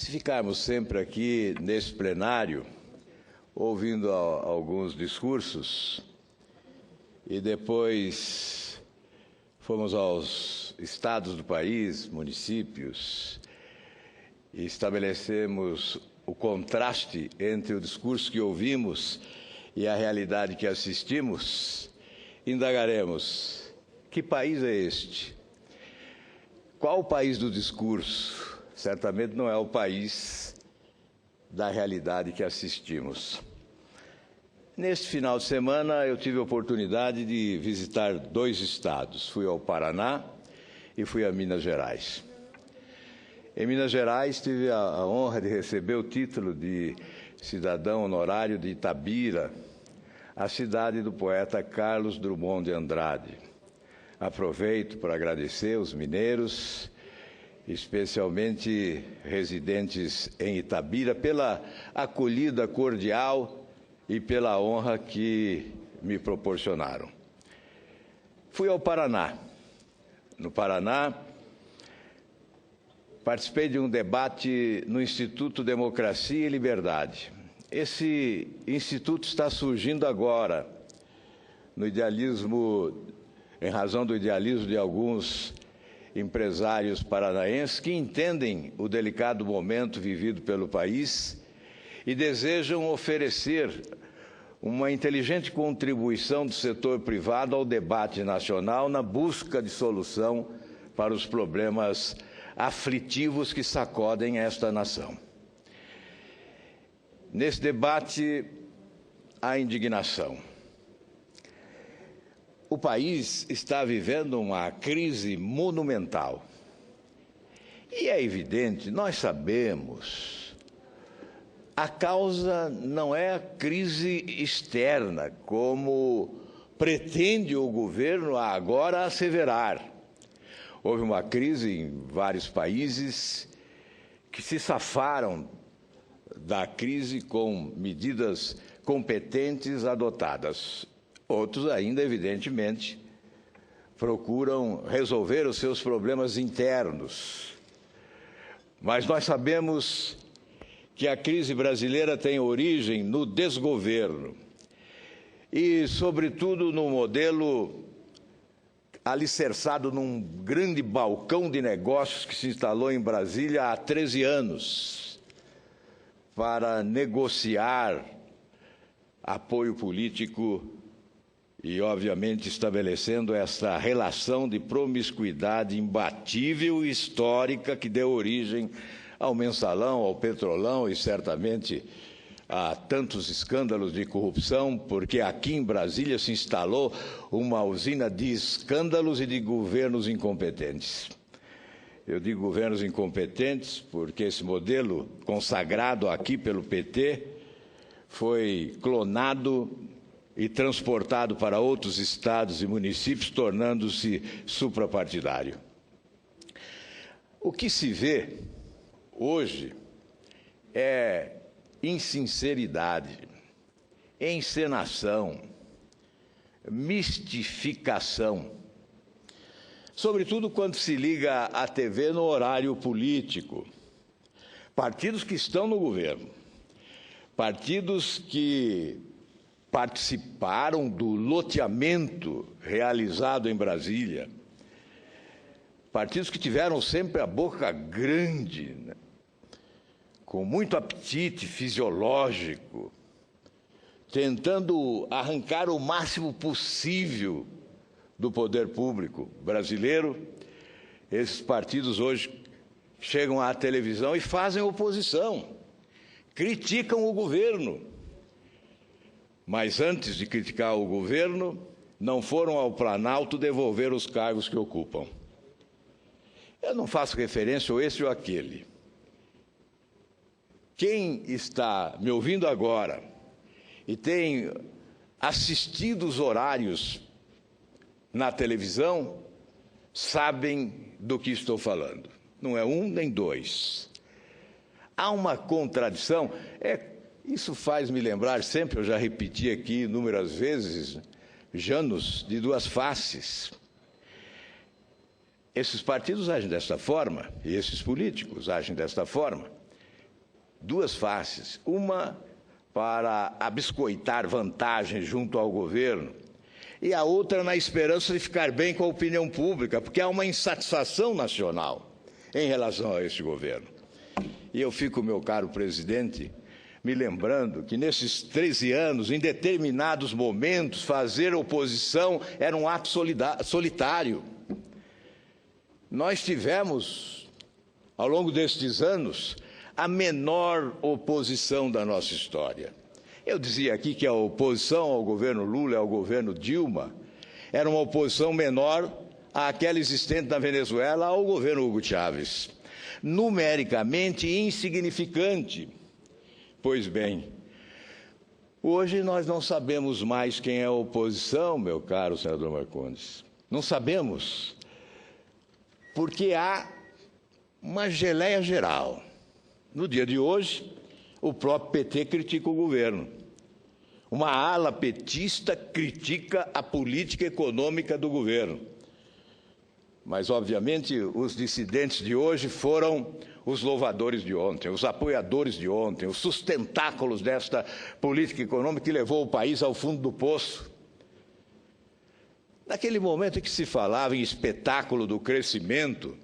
Se ficarmos sempre aqui nesse plenário, ouvindo alguns discursos, e depois fomos aos estados do país, municípios, e estabelecemos o contraste entre o discurso que ouvimos e a realidade que assistimos, indagaremos: que país é este? Qual o país do discurso? Certamente não é o país da realidade que assistimos. Neste final de semana, eu tive a oportunidade de visitar 2 estados. Fui ao Paraná e fui a Minas Gerais. Em Minas Gerais, tive a honra de receber o título de cidadão honorário de Itabira, a cidade do poeta Carlos Drummond de Andrade. Aproveito para agradecer os mineiros, especialmente residentes em Itabira, pela acolhida cordial e pela honra que me proporcionaram. Fui ao Paraná. No Paraná, participei de um debate no Instituto Democracia e Liberdade. Esse instituto está surgindo agora, em razão do idealismo de alguns empresários paranaenses que entendem o delicado momento vivido pelo país e desejam oferecer uma inteligente contribuição do setor privado ao debate nacional na busca de solução para os problemas aflitivos que sacodem esta nação. Nesse debate, há indignação. O país está vivendo uma crise monumental. E é evidente, nós sabemos, a causa não é a crise externa, como pretende o governo agora asseverar. Houve uma crise em vários países que se safaram da crise com medidas competentes adotadas. Outros ainda, evidentemente, procuram resolver os seus problemas internos. Mas nós sabemos que a crise brasileira tem origem no desgoverno e, sobretudo, no modelo alicerçado num grande balcão de negócios que se instalou em Brasília há 13 anos para negociar apoio político e, obviamente, estabelecendo essa relação de promiscuidade imbatível e histórica que deu origem ao Mensalão, ao Petrolão e, certamente, a tantos escândalos de corrupção, porque aqui em Brasília se instalou uma usina de escândalos e de governos incompetentes. Eu digo governos incompetentes porque esse modelo, consagrado aqui pelo PT, foi clonado e transportado para outros estados e municípios, tornando-se suprapartidário. O que se vê hoje é insinceridade, encenação, mistificação, sobretudo quando se liga à TV no horário político. Partidos que estão no governo, partidos que participaram do loteamento realizado em Brasília, partidos que tiveram sempre a boca grande, né, com muito apetite fisiológico, tentando arrancar o máximo possível do poder público brasileiro. Esses partidos hoje chegam à televisão e fazem oposição, criticam o governo. Mas antes de criticar o governo, não foram ao Planalto devolver os cargos que ocupam. Eu não faço referência a esse ou aquele. Quem está me ouvindo agora e tem assistido os horários na televisão, sabem do que estou falando. Não é um nem dois. Há uma contradição. Isso faz me lembrar sempre, eu já repeti aqui inúmeras vezes, Janus de duas faces. Esses partidos agem desta forma, e esses políticos agem desta forma. duas faces. Uma para abiscoitar vantagens junto ao governo, e a outra na esperança de ficar bem com a opinião pública, porque há uma insatisfação nacional em relação a este governo. E eu fico, meu caro presidente, me lembrando que nesses 13 anos, em determinados momentos, fazer oposição era um ato solitário. Nós tivemos, ao longo destes anos, a menor oposição da nossa história. Eu dizia aqui que a oposição ao governo Lula e ao governo Dilma era uma oposição menor àquela existente na Venezuela ao governo Hugo Chávez. Numericamente insignificante. Pois bem, hoje nós não sabemos mais quem é a oposição, meu caro senador Marcondes. Não sabemos, porque há uma geleia geral. No dia de hoje, o próprio PT critica o governo. Uma ala petista critica a política econômica do governo. Mas, obviamente, os dissidentes de hoje foram os louvadores de ontem, os apoiadores de ontem, os sustentáculos desta política econômica que levou o país ao fundo do poço. Naquele momento em que se falava em espetáculo do crescimento,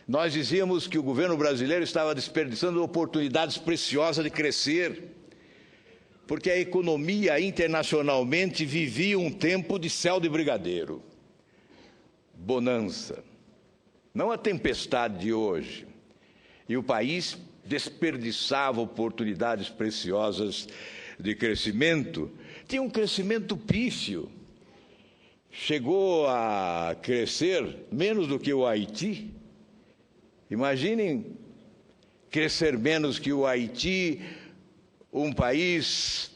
nós dizíamos que o governo brasileiro estava desperdiçando oportunidades preciosas de crescer, porque a economia internacionalmente vivia um tempo de céu de brigadeiro. Bonança, não a tempestade de hoje. E o país desperdiçava oportunidades preciosas de crescimento. Tinha um crescimento pífio. Chegou a crescer menos do que o Haiti. Imaginem crescer menos que o Haiti, um país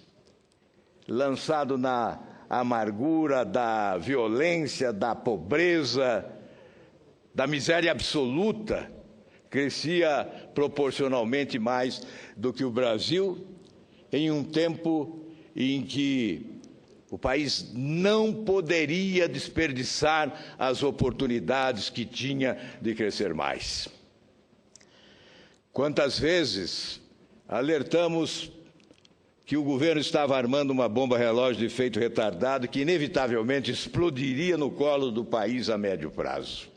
lançado na amargura da violência, da pobreza, da miséria absoluta, crescia proporcionalmente mais do que o Brasil, em um tempo em que o país não poderia desperdiçar as oportunidades que tinha de crescer mais. Quantas vezes alertamos que o governo estava armando uma bomba relógio de efeito retardado que inevitavelmente explodiria no colo do país a médio prazo.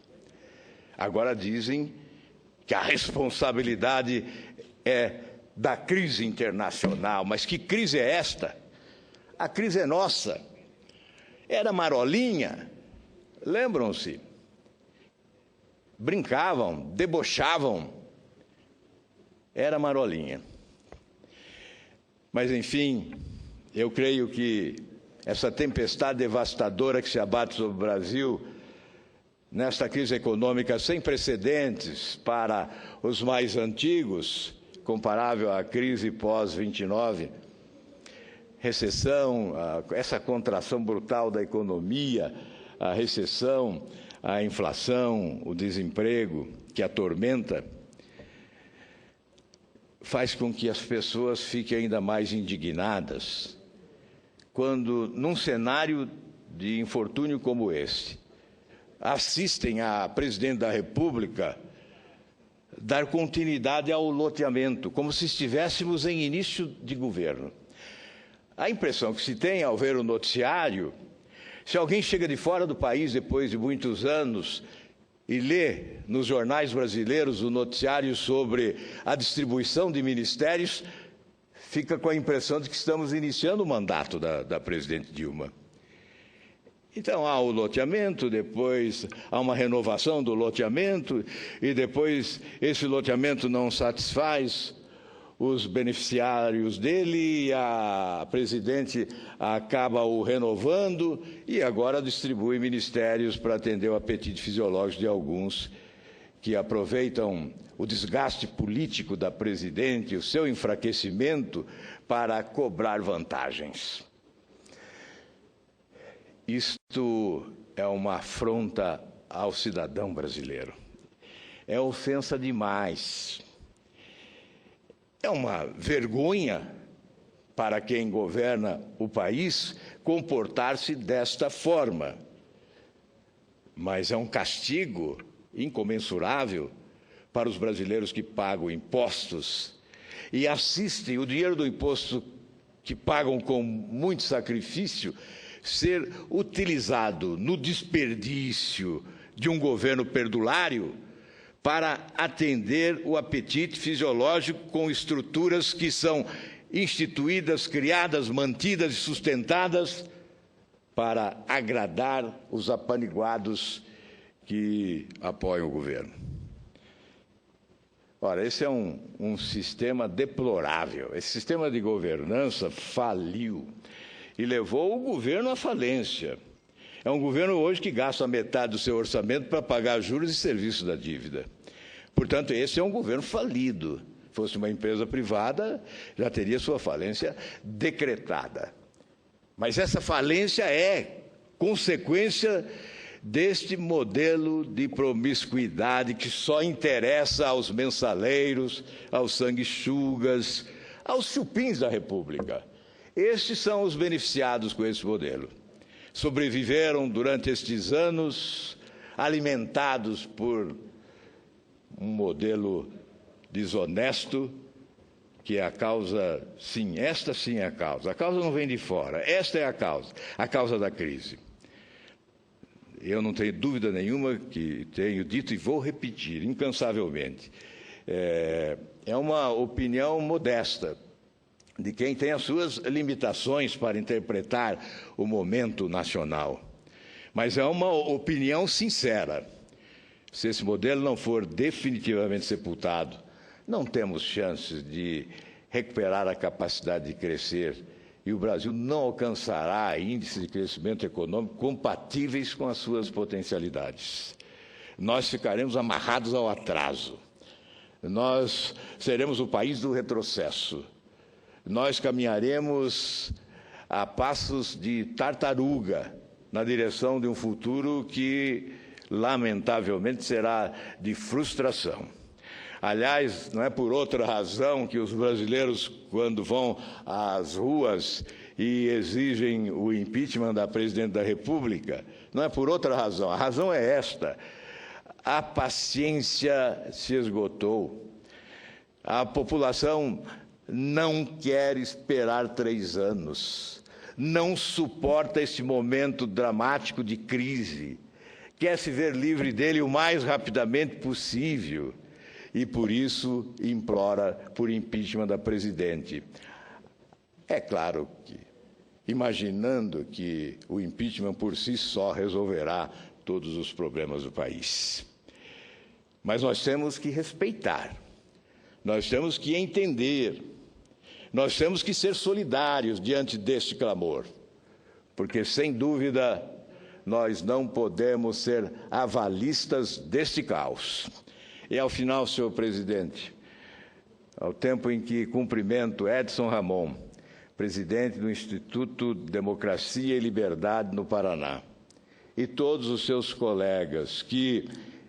Agora dizem que a responsabilidade é da crise internacional. Mas que crise é esta? A crise é nossa. Era marolinha. Lembram-se? Brincavam, debochavam. Era marolinha. Mas, enfim, eu creio que essa tempestade devastadora que se abate sobre o Brasil, nesta crise econômica sem precedentes para os mais antigos, comparável à crise pós-29, recessão, essa contração brutal da economia, a recessão, a inflação, o desemprego que atormenta, faz com que as pessoas fiquem ainda mais indignadas quando, num cenário de infortúnio como esse, assistem a presidente da República dar continuidade ao loteamento, como se estivéssemos em início de governo. A impressão que se tem ao ver o noticiário, se alguém chega de fora do país depois de muitos anos e lê nos jornais brasileiros o noticiário sobre a distribuição de ministérios, fica com a impressão de que estamos iniciando o mandato da presidente Dilma. Então há o loteamento, depois há uma renovação do loteamento, e depois esse loteamento não satisfaz os beneficiários dele, a presidente acaba o renovando e agora distribui ministérios para atender o apetite fisiológico de alguns que aproveitam o desgaste político da presidente, o seu enfraquecimento, para cobrar vantagens. Isto é uma afronta ao cidadão brasileiro. É ofensa demais. É uma vergonha para quem governa o país comportar-se desta forma. Mas é um castigo incomensurável para os brasileiros que pagam impostos e assistem o dinheiro do imposto que pagam com muito sacrifício ser utilizado no desperdício de um governo perdulário para atender o apetite fisiológico com estruturas que são instituídas, criadas, mantidas e sustentadas para agradar os apaniguados que apoiam o governo. Ora, esse é um sistema deplorável. Esse sistema de governança faliu e levou o governo à falência. É um governo hoje que gasta a metade do seu orçamento para pagar juros e serviços da dívida. Portanto, esse é um governo falido. Se fosse uma empresa privada, já teria sua falência decretada. Mas essa falência é consequência deste modelo de promiscuidade que só interessa aos mensaleiros, aos sanguessugas, aos chupins da República. Estes são os beneficiados com esse modelo. Sobreviveram durante estes anos, alimentados por um modelo desonesto, que é a causa, sim, esta sim é a causa. A causa não vem de fora, esta é a causa da crise. Eu não tenho dúvida nenhuma que tenho dito e vou repetir incansavelmente. É uma opinião modesta de quem tem as suas limitações para interpretar o momento nacional. Mas é uma opinião sincera. Se esse modelo não for definitivamente sepultado, não temos chances de recuperar a capacidade de crescer e o Brasil não alcançará índices de crescimento econômico compatíveis com as suas potencialidades. Nós ficaremos amarrados ao atraso. Nós seremos o país do retrocesso. Nós caminharemos a passos de tartaruga na direção de um futuro que, lamentavelmente, será de frustração. Aliás, não é por outra razão que os brasileiros, quando vão às ruas e exigem o impeachment da presidente da República, não é por outra razão. A razão é esta: a paciência se esgotou. A população não quer esperar 3 anos, não suporta esse momento dramático de crise, quer se ver livre dele o mais rapidamente possível e, por isso, implora por impeachment da presidente. É claro que, imaginando que o impeachment por si só resolverá todos os problemas do país. Mas nós temos que respeitar, nós temos que entender, nós temos que ser solidários diante deste clamor, porque, sem dúvida, nós não podemos ser avalistas deste caos. E, ao final, senhor presidente, ao tempo em que cumprimento Edson Ramon, presidente do Instituto Democracia e Liberdade no Paraná, e todos os seus colegas que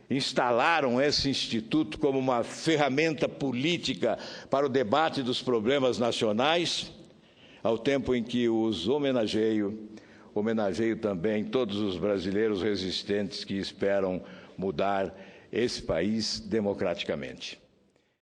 instalaram esse instituto como uma ferramenta política para o debate dos problemas nacionais, ao tempo em que os homenageio também todos os brasileiros resistentes que esperam mudar esse país democraticamente.